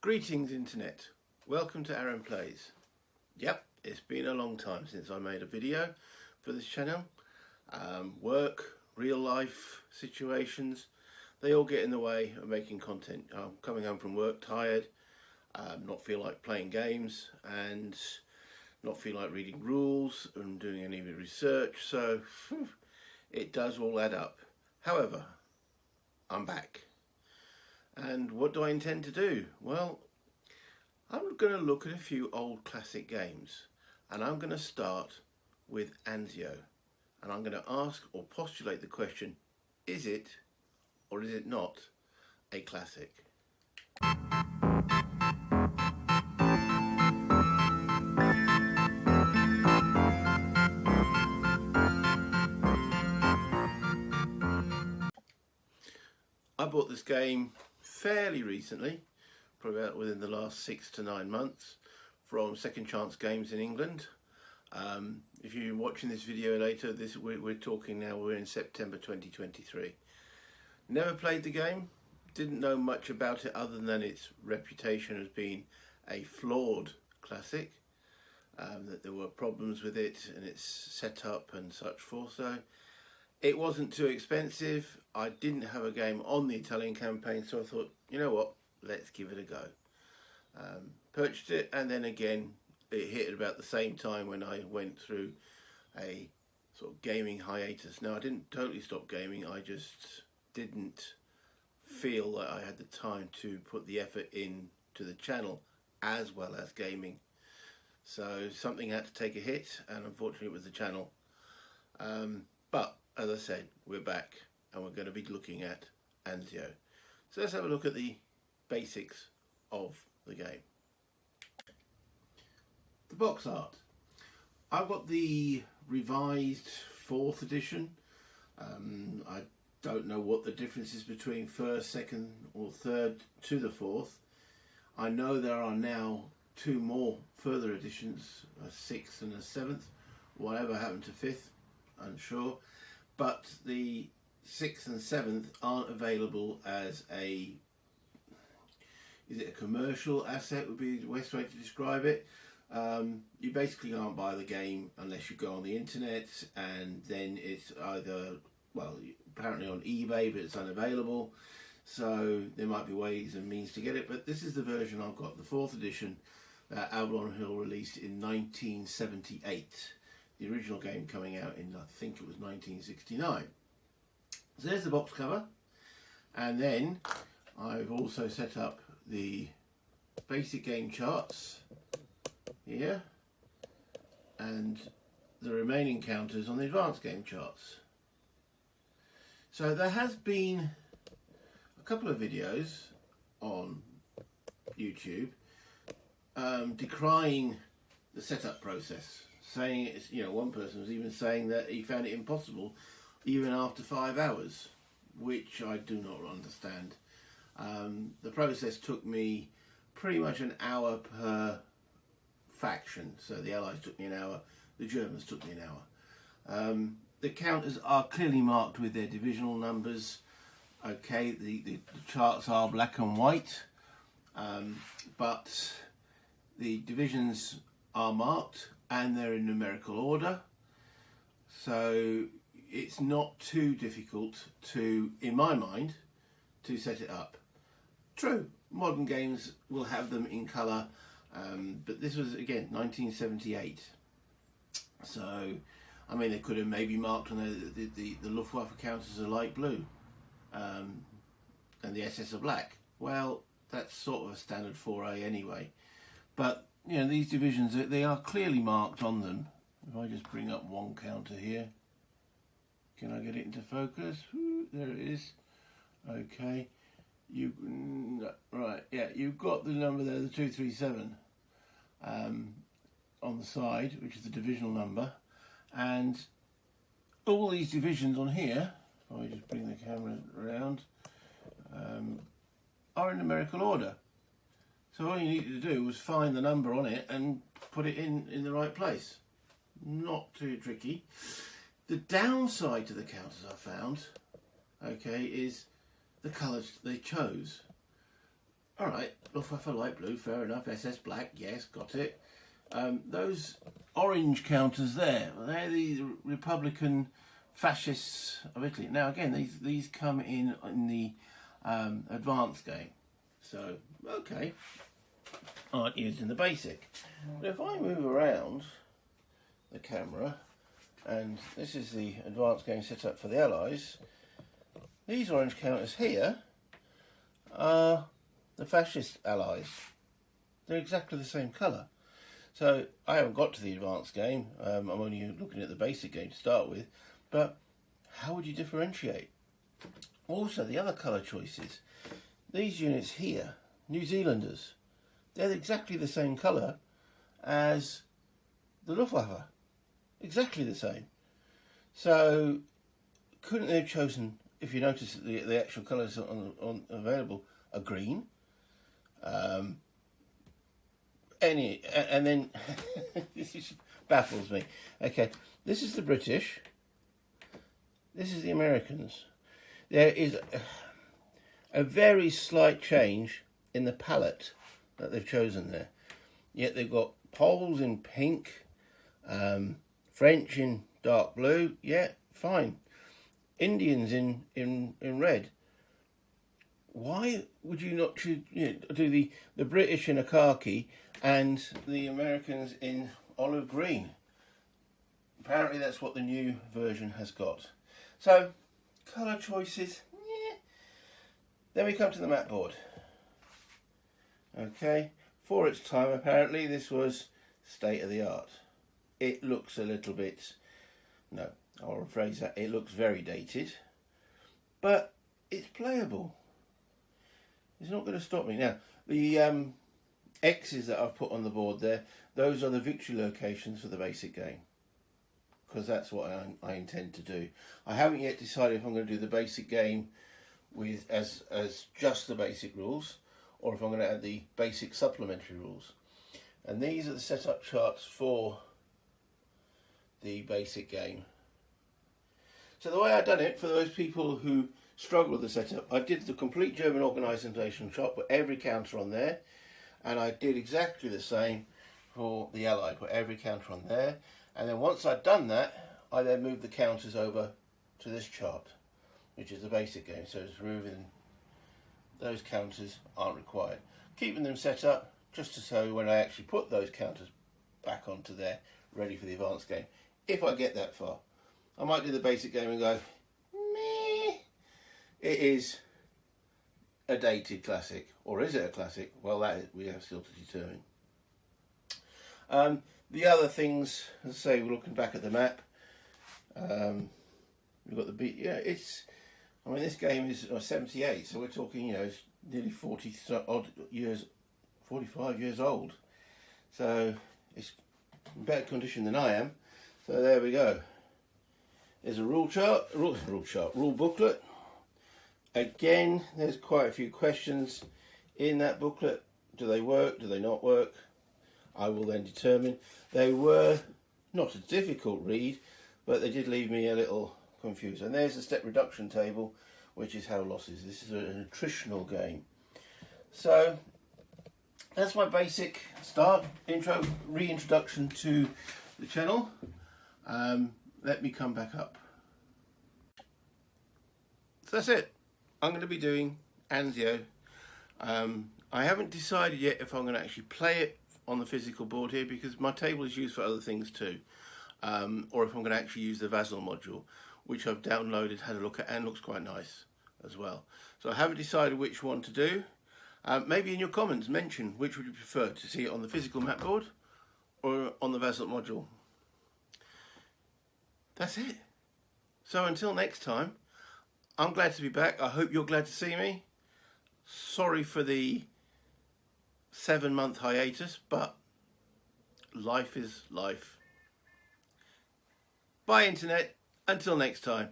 Greetings Internet, welcome to Aaron Plays. Yep, it's been a long time since I made a video for this channel. Work, real life situations, they all get in the way of making content. I'm coming home from work tired, not feel like playing games and not feel like reading rules and doing any research, so it does all add up. However, I'm back. And what do I intend to do? Well, I'm going to look at a few old classic games, and I'm going to start with Anzio, and I'm going to ask or postulate the question, is it or is it not a classic? I bought this game fairly recently, probably about within the last 6 to 9 months, from Second Chance Games in England. If you're watching this video later, we're talking now, we're in September 2023. Never played the game, didn't know much about it other than its reputation as being a flawed classic, that there were problems with it and its setup and such forth. So it wasn't too expensive. I didn't have a game on the Italian campaign, so I thought, you know what, let's give it a go. Purchased it, and then again it hit at about the same time when I went through a sort of gaming hiatus. Now, I didn't totally stop gaming, I just didn't feel that I had the time to put the effort into the channel as well as gaming. So something had to take a hit, and unfortunately it was the channel. But as I said, we're back and we're going to be looking at Anzio. So let's have a look at the basics of the game. The box art. I've got the revised 4th edition. I don't know what the difference is between 1st, 2nd or 3rd to the 4th. I know there are now 2 more further editions, a 6th and a 7th. Whatever happened to 5th, unsure. But the 6th and 7th aren't available as a, is it a commercial asset would be the best way to describe it. You basically can't buy the game unless you go on the internet, and then it's either, well, apparently on eBay, but it's unavailable. So there might be ways and means to get it, but this is the version I've got, the 4th edition that Avalon Hill released in 1978. The original game coming out in, I think it was 1969. So there's the box cover, and then I've also set up the basic game charts here and the remaining counters on the advanced game charts. So there has been a couple of videos on YouTube decrying the setup process, saying it's, you know, one person was even saying that he found it impossible even after 5 hours, which I do not understand. The process took me pretty much an hour per faction, so the Allies took me an hour, the Germans took me an hour. The counters are clearly marked with their divisional numbers. Okay, the charts are black and white, but the divisions are marked and they're in numerical order, so it's not too difficult to, in my mind, to set it up. True, modern games will have them in colour, but this was, again, 1978. So, I mean, they could have maybe marked on the Luftwaffe counters are light blue, and the SS are black. Well, that's sort of a standard 4A anyway. But, you know, these divisions, they are clearly marked on them. If I just bring up one counter here, can I get it into focus? There it is. Okay. Right, yeah, you've got the number there, the 237, on the side, which is the divisional number, and all these divisions on here, if I just bring the camera around, are in numerical order. So all you needed to do was find the number on it and put it in the right place. Not too tricky. The downside to the counters I found, okay, is the colours they chose. Alright, Luftwaffe light blue, fair enough. SS black, yes, got it. Those orange counters there, they're the Republican fascists of Italy. Now again, these come in the advanced game. So, okay, aren't used in the basic. But if I move around the camera, and this is the advanced game set up for the Allies, these orange counters here are the fascist Allies. They're exactly the same colour. So I haven't got to the advanced game, I'm only looking at the basic game to start with, but how would you differentiate? Also, the other colour choices. These units here, New Zealanders, they're exactly the same colour as the Luftwaffe. Exactly the same. So, couldn't they have chosen, if you notice that the actual colours on available are green? And then, this baffles me. Okay, this is the British, this is the Americans. There is a very slight change in the palette that they've chosen there. Yet they've got Poles in pink, French in dark blue, yeah, fine. Indians in red. Why would you not choose, do the British in a khaki and the Americans in olive green? Apparently that's what the new version has got. So, colour choices, yeah. Then we come to the map board. Okay, for its time apparently this was state of the art. It looks a little bit, no, I'll rephrase that, it looks very dated, but it's playable. It's not going to stop me. Now, the X's that I've put on the board there, those are the victory locations for the basic game, because that's what I intend to do. I haven't yet decided if I'm going to do the basic game with as just the basic rules, or if I'm going to add the basic supplementary rules. And these are the setup charts for the basic game. So the way I've done it, for those people who struggle with the setup, I did the complete German organisation chart, put every counter on there, and I did exactly the same for the Allied, put every counter on there, and then once I'd done that, I then moved the counters over to this chart, which is the basic game, so it's removing those counters aren't required. Keeping them set up just to so when I actually put those counters back onto there, ready for the advanced game. If I get that far, I might do the basic game and go, meh. It is a dated classic, or is it a classic? Well, we have still to determine. The other things, as I say, we're looking back at the map. We've got the beat. Yeah, it's. I mean, this game is 78, so we're talking, it's nearly 40 odd years, 45 years old. So it's in better condition than I am. So there we go. There's a rule booklet. Again, there's quite a few questions in that booklet. Do they work? Do they not work? I will then determine. They were not a difficult read, but they did leave me a little confused. And there's the step reduction table, which is how losses. This is a nutritional game. So that's my basic reintroduction to the channel. Let me come back up. So that's it. I'm going to be doing Anzio. I haven't decided yet if I'm going to actually play it on the physical board here, because my table is used for other things too, or if I'm going to actually use the Avalon module, which I've downloaded, had a look at, and looks quite nice as well. So I haven't decided which one to do. Maybe in your comments mention which would you prefer, to see it on the physical map board or on the Avalon module. That's it. So until next time, I'm glad to be back. I hope you're glad to see me. Sorry for the 7-month hiatus, but life is life. Bye, Internet. Until next time.